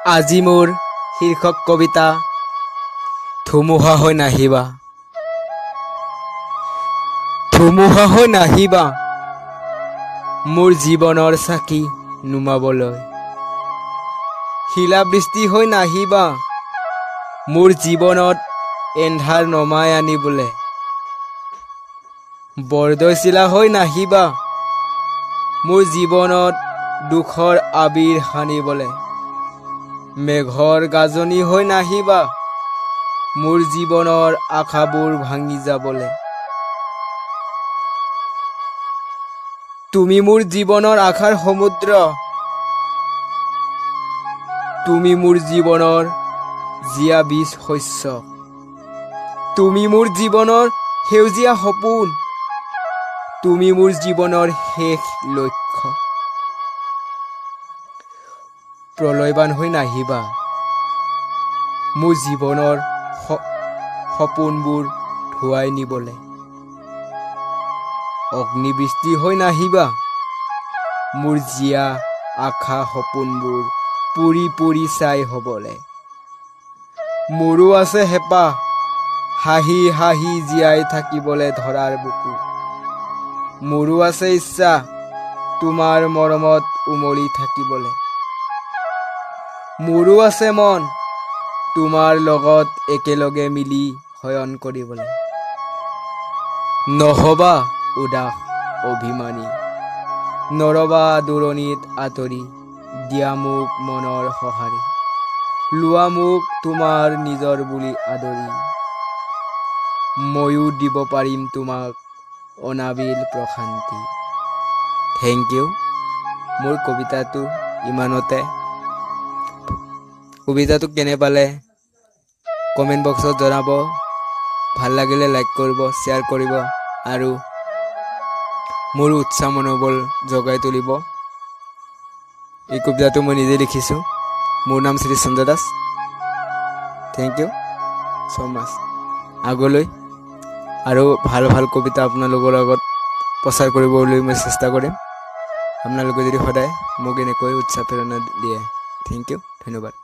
আজি মোৰ শীৰ্ষক কবিতা ধুমুহা হৈ নাহিবা। ধুমুহা হৈ নাহিবা মোৰ জীৱনৰ চাকি নুমাবলৈ। শিলাবৃষ্টি হৈ নাহিবা মোৰ জীৱনত এন্ধাৰ নমাই আনিবলে। বৰদৈচিলা হৈ নাহিবা মোৰ জীৱনত দুখৰ আবিৰ সানিবলে। মেঘৰ গাজনি হৈ নাহিবা মোৰ জীৱনৰ আশাবোৰ ভাঙি যাবলে। তুমি মোৰ জীৱনৰ আশাৰ সমুদ্ৰ, তুমি মোৰ জীৱনৰ জীয়া বীজ শস্য, তুমি মোৰ জীৱনৰ সেউজীয়া সপোন, তুমি মোৰ জীৱনৰ শেষ লক্ষ্য। প্ৰলয়বান হৈ নাহিবা মোৰ জীৱনৰ সপোনবোৰ ধুৱাই নিবলে। অগ্নিবৃষ্টি হৈ নাহিবা মোৰ জীয়া আশা সপোনবোৰ পুৰি পুৰি ছাই হবলে। মোৰো আছে হেঁপাহ হাঁহি হাঁহি জীয়াই থাকিবলে ধৰাৰ বুকু। মোৰো আছে ইচ্ছা তোমাৰ মৰমত উমলি থাকিবলে। মোৰো আছে মন তোমাৰ লগত একেলগে মিলি শয়ন কৰিবলে। নহবা উদাস অভিমানী, নৰবা দূৰণিত আঁতৰি, দিয়া মোক মনৰ সঁহাৰি, লোৱা মোক তোমাৰ নিজৰ বুলি আদৰি। ময়ো দিব পাৰিম তোমাক অনাবিল প্ৰশান্তি। Thank you. মোৰ কবিতাটো ইমানতে। কবিতাটো কেনে পালে কমেণ্ট বক্সত জনাব। ভাল লাগিলে লাইক কৰিব, শ্বেয়াৰ কৰিব আৰু মোৰ উৎসাহ মনোবল জগাই তুলিব। এই কবিতাটো মই নিজে লিখিছোঁ। মোৰ নাম Shri Sanjay Das. Thank you so' much. আগলৈ আৰু ভাল ভাল কবিতা আপোনালোকৰ লগত প্ৰচাৰ কৰিবলৈ মই চেষ্টা কৰিম। আপোনালোকে যদি সদায় মোক এনেকৈ উৎসাহ প্ৰেৰণা দিয়ে। থেংক ইউ, ধন্যবাদ।